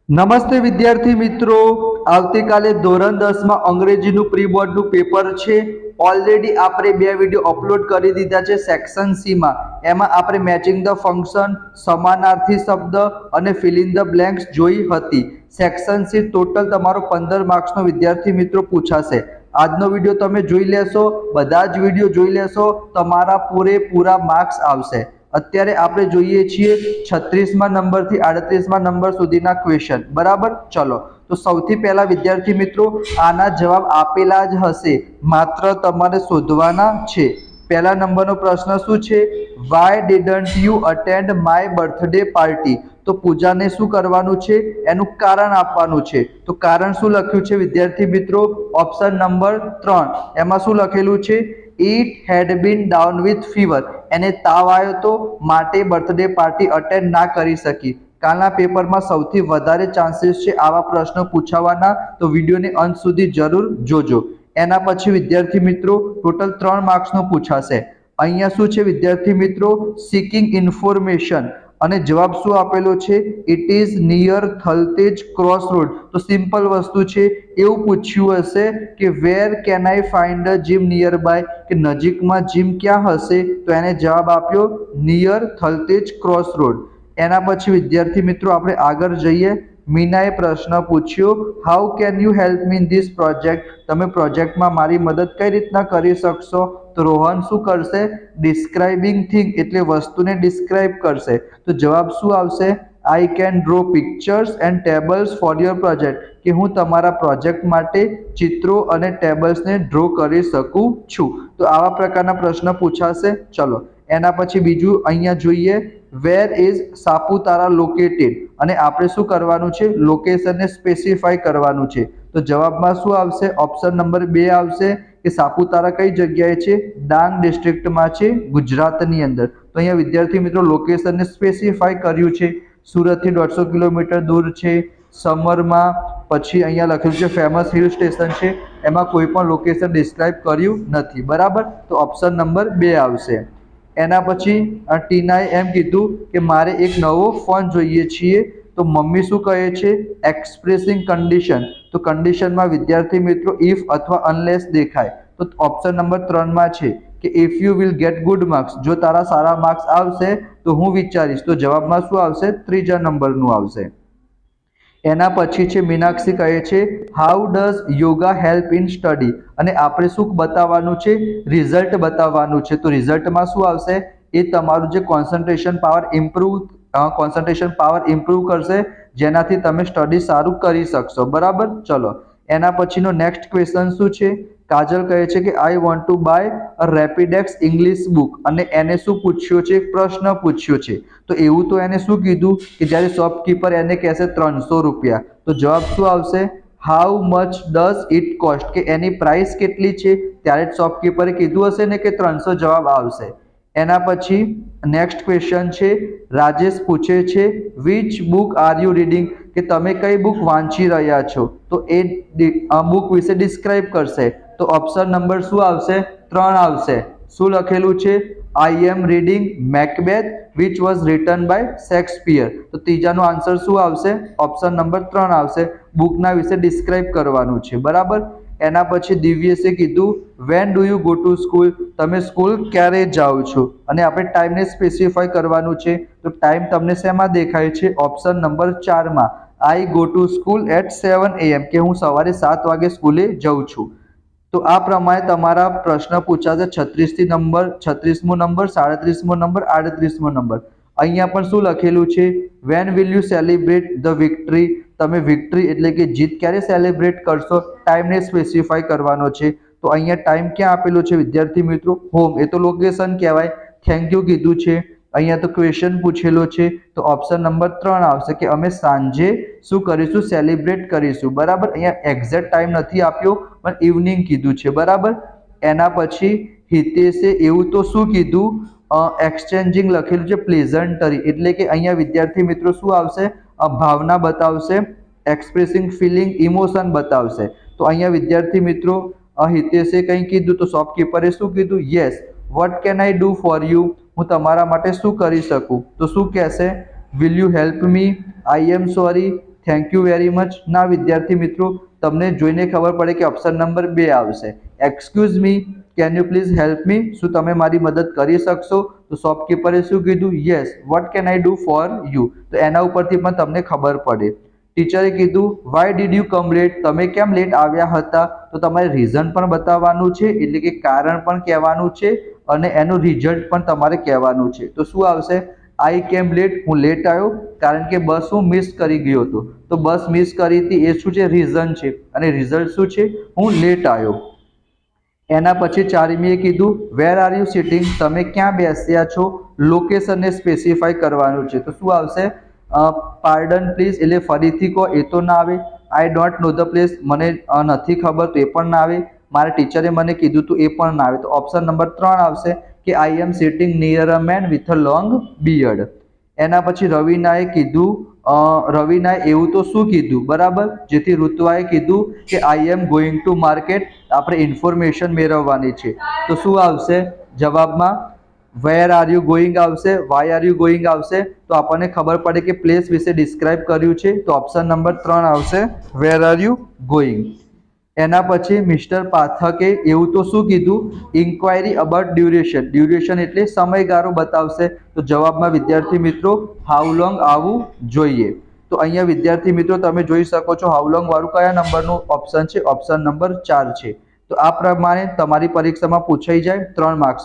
નમસ્તે વિદ્યાર્થી મિત્રો, આવતીકાલે ધોરણ 10 માં અંગ્રેજીનું પ્રી બોર્ડનું પેપર છે. ઓલરેડી આપણે બે વિડીયો અપલોડ કરી દીધા છે સેક્શન સી માં. એમાં આપણે મેચિંગ ધ ફંક્શન, સમાનાર્થી શબ્દ અને ફિલ ઇન ધ બ્લેન્ક્સ જોઈ હતી. સેક્શન સી ટોટલ તમારો 15 માર્ક્સનો વિદ્યાર્થી મિત્રો પૂછાશે. આજનો વિડીયો તમે જોઈ લેશો, બધા જ વિડીયો જોઈ લેશો, તમારા પૂરેપૂરા માર્ક્સ આવશે. અત્યારે આપણે જોઈએ છીએ 36મા નંબરથી 38મા નંબર સુધીના ક્વેશ્ચન. બરાબર, ચલો તો સૌથી પહેલા વિદ્યાર્થી મિત્રો આના જવાબ આપેલા જ હશે, માત્ર તમારે શોધવાના છે. પહેલા નંબરનો પ્રશ્ન શું છે? Why didn't you attend my birthday party? તો પૂજાને શું કરવાનું છે? એનું કારણ આપવાનું છે. તો કારણ શું લખ્યું છે વિદ્યાર્થી મિત્રો? ઓપ્શન નંબર 3 એમાં શું લખેલું છે? It had been down with fever. એને તાવ આવ્યો તો માટે બર્થડે પાર્ટી અટેન્ડ ના કરી શકી. કાલના પેપરમાં સૌથી વધારે ચાન્સીસ છે આવા પ્રશ્નો પૂછાવાના, તો વિડીયોને અંત સુધી જરૂર જોજો. એના પછી વિદ્યાર્થી મિત્રો ટોટલ 3 માર્ક્સનો પૂછાશે. અહીંયા શું છે વિદ્યાર્થી મિત્રો? Seeking information. અને જવાબ શું આપેલો છે? It is near Thaltej cross road. તો સિમ્પલ વસ્તુ છે. એવું પૂછ્યું હશે કે where can I find a gym nearby, કે નજીકમાં જીમ ક્યાં હશે? તો એને જવાબ આપ્યો નિયર થલતેજ ક્રોસ રોડ. એના પછી વિદ્યાર્થી મિત્રો આપણે આગળ જઈએ. મીનાએ પ્રશ્ન પૂછ્યો, how can you help me in this project? તમે પ્રોજેક્ટમાં મારી મદદ કઈ રીતના કરી શકશો? તો રોહન શું કરશે? ડિસ્ક્રાઇબિંગ થિંગ એટલે વસ્તુને ડિસ્ક્રાઇબ કરશે. તો જવાબ શું આવશે? I can draw pictures and tables for your project, કે હું તમારા પ્રોજેક્ટ માટે ચિત્રો અને ટેબલ્સને ડ્રો કરી શકું છું. તો આવા પ્રકારના પ્રશ્ન પૂછાશે. ચલો એના પછી બીજું અહીંયા જોઈએ, વેર ઇઝ સાપુતારા લોકેટેડ? અને આપણે શું કરવાનું છે? લોકેશનને સ્પેસિફાય કરવાનું છે. તો જવાબમાં શું આવશે? ઓપ્શન નંબર 2 આવશે કે સાપુતારા કઈ જગ્યાએ છે? ડાંગ ડિસ્ટ્રિક્ટમાં છે, ગુજરાતની અંદર. તો અહીંયા વિદ્યાર્થી મિત્રો લોકેશનને સ્પેસિફાય કર્યું છે. સુરતથી 150 કિલોમીટર દૂર છે. સમરમાં પછી અહીંયા લખેલું છે ફેમસ હિલ સ્ટેશન છે. એમાં કોઈ પણ લોકેશન ડિસ્ક્રાઇબ કર્યું નથી. બરાબર, તો ઓપ્શન નંબર 2 આવશે. એના પછી ટીનાએ એમ કીધું કે મારે એક નવો ફોન જોઈએ છીએ. તો મમ્મી શું કહે છે? Expressing condition. તો કન્ડિશનમાં વિદ્યાર્થી મિત્રો ઇફ અથવા અનલેસ દેખાય. તો ઓપ્શન નંબર 3 માં છે કે if you will get good marks, જો તારા સારા માર્ક્સ આવશે તો હું વિચારીશ. તો જવાબમાં શું આવશે? 3જા નંબરનું આવશે. એના પછી છે મીનાક્ષી કહે છે, how does yoga help in study? અને આપણે શું બતાવવાનું છે? રિઝલ્ટ બતાવવાનું છે. તો રિઝલ્ટમાં શું આવશે? એ તમારું જે કોન્સન્ટ્રેશન પાવર ઇમ્પ્રૂવ કરશે, જેનાથી તમે સ્ટડી સારું કરી શકશો. બરાબર, ચલો એના પછીનો નેક્સ્ટ ક્વેશ્ચન શું છે? કાજલ કહે છે કે I want to buy a Rapidex English book. અને એને શું પૂછ્યો છે? પ્રશ્ન પૂછ્યો છે. તો એવું તો એને શું કીધું કે જ્યારે શોપકીપર એને કહેશે 300 રૂપિયા, તો જવાબ શું આવશે? How much does it cost? કે એની પ્રાઇસ કેટલી છે? ત્યારે જ શોપકીપરે કીધું હશે ને કે 300 જવાબ આવશે. એના પછી નેક્સ્ટ ક્વેશ્ચન છે, રાજેશ પૂછે છે which book are you reading? કે તમે કઈ બુક વાંચી રહ્યા છો? તો એ બુક વિશે ડિસ્ક્રાઇબ કરશે. તો ઓપ્શન નંબર શું આવશે? 3 આવશે. શું લખેલું છે? I am reading Macbeth which was written by Shakespeare. તો ત્રીજાનો આન્સર શું આવશે? ઓપ્શન નંબર 3 આવશે. બુકના વિશે ડિસ્ક્રાઇબ કરવાનું છે. બરાબર. એના પછી દિવ્યેશે કીધું when do you go to school? તમે સ્કૂલ ક્યારે જાઓ છો? અને આપણે ટાઈમને સ્પેસિફાય કરવાનું છે. તો ટાઈમ તમને શેમાં દેખાય છે? ઓપ્શન નંબર 4 માં. I go to school at 7 AM, કે હું સવારે 7 વાગે સ્કૂલે જઉં છું. તો આ પ્રમાણે તમારા પ્રશ્ન પૂછાશે 36મો નંબર, 37મો નંબર, 38મો નંબર. અહીંયા પણ શું લખેલું છે? When will you celebrate the victory? તમે વિક્ટરી એટલે કે જીત ક્યારે સેલિબ્રેટ કરશો? ટાઈમને સ્પેસિફાય કરવાનો છે. તો અહીંયા ટાઈમ ક્યાં આપેલો છે વિદ્યાર્થી મિત્રો? હોમ. એ તો લોકેશન કહેવાય. થેન્ક યુ કીધું છે. અહીંયા તો ક્વેશ્ચન પૂછેલો છે. તો ઓપ્શન નંબર 3 આવશે કે અમે સાંજે શું કરીશું? સેલિબ્રેટ કરીશું. બરાબર. અહીંયા એક્ઝેક્ટ ટાઈમ નથી આપ્યો, પણ ઇવનિંગ કીધું છે. બરાબર. એના પછી હિતેશે એવું તો શું કીધું? એક્સચેન્જિંગ લખેલું છે પ્લેઝન્ટરી, એટલે કે અહીંયા વિદ્યાર્થી મિત્રો શું આવશે? ભાવના બતાવશે. એક્સપ્રેસિંગ ફિલિંગ ઇમોશન બતાવશે. તો અહીંયા વિદ્યાર્થી મિત્રો હિતેશે કંઈ કીધું? તો શોપકીપરે શું કીધું? Yes what can I do for you? હું તમારા માટે શું કરી શકું? તો શું કહેશે? Will you help me? I am sorry, thank you very much. ના વિદ્યાર્થી મિત્રો, તમને જોઈને ખબર પડે કે ઓપ્શન નંબર 2 આવશે. Excuse me, can you please help me, શું તમે મારી મદદ કરી શકશો? તો શોપકીપરે શું કીધું? Yes, what can I do for you? તો એના ઉપરથી પણ તમને ખબર પડે. ટીચરે કીધું why did you come late, તમે કેમ લેટ આવ્યા હતા? તો તમારે રીઝન પણ બતાવવાનું છે, એટલે કે કારણ પણ કહેવાનું છે અને એનું રિઝલ્ટ પણ તમારે કહેવાનું છે. તો શું આવશે? આઈ કેમ લેટ, હું લેટ આવ્યો કારણ કે બસ હું મિસ કરી ગયો હતો. તો બસ મિસ કરી હતી એ શું છે? રીઝન છે. અને રિઝલ્ટ શું છે? હું લેટ આવ્યો. એના પછી 4મીએ કીધું વેર આર યુ સિટિંગ, તમે ક્યાં બેસ્યા છો? લોકેશનને સ્પેસિફાઈ કરવાનું છે. તો શું આવશે? પાર્ડન પ્લીઝ, એટલે ફરીથી કહો, એ તો ના આવે. I don't know the place, મને નથી ખબર, તો એ પણ ના આવે. મારા ટીચરે મને કીધું તો એ પણ ના આવે. તો ઓપ્શન નંબર 3 આવશે કે I am sitting near a man with a long beard. એના પછી રવિનાએ કીધું, રવિનાએ એવું તો શું કીધું? બરાબર, જેથી ઋતુઆએ કીધું કે I am going to market. આપણે ઇન્ફોર્મેશન મેળવવાની છે. તો શું આવશે જવાબમાં? વેર આર યુ ગોઈંગ આવશે, વાય આર યુ ગોઈંગ આવશે. તો આપણને ખબર પડે કે પ્લેસ વિશે ડિસ્ક્રાઇબ કર્યું છે. તો ઓપ્શન નંબર 3 આવશે, વેર આર યુ ગોઈંગ. એના પછી મિસ્ટર પાઠકે એવું તો શું કીધું? Inquiry about duration. ડ્યુરેશન એટલે સમયગાળો બતાવશે. તો જવાબમાં વિદ્યાર્થી મિત્રો હાઉ લોંગ આવવું જોઈએ. તો અહીંયા વિદ્યાર્થી મિત્રો તમે જોઈ શકો છો હાઉ લોંગ વાળું કયા નંબરનું ઓપ્શન છે? ઓપ્શન નંબર 4 છે. તો આ પ્રમાણે તમારી પરીક્ષામાં પૂછાઈ જાય 3 માર્ક્સમાં.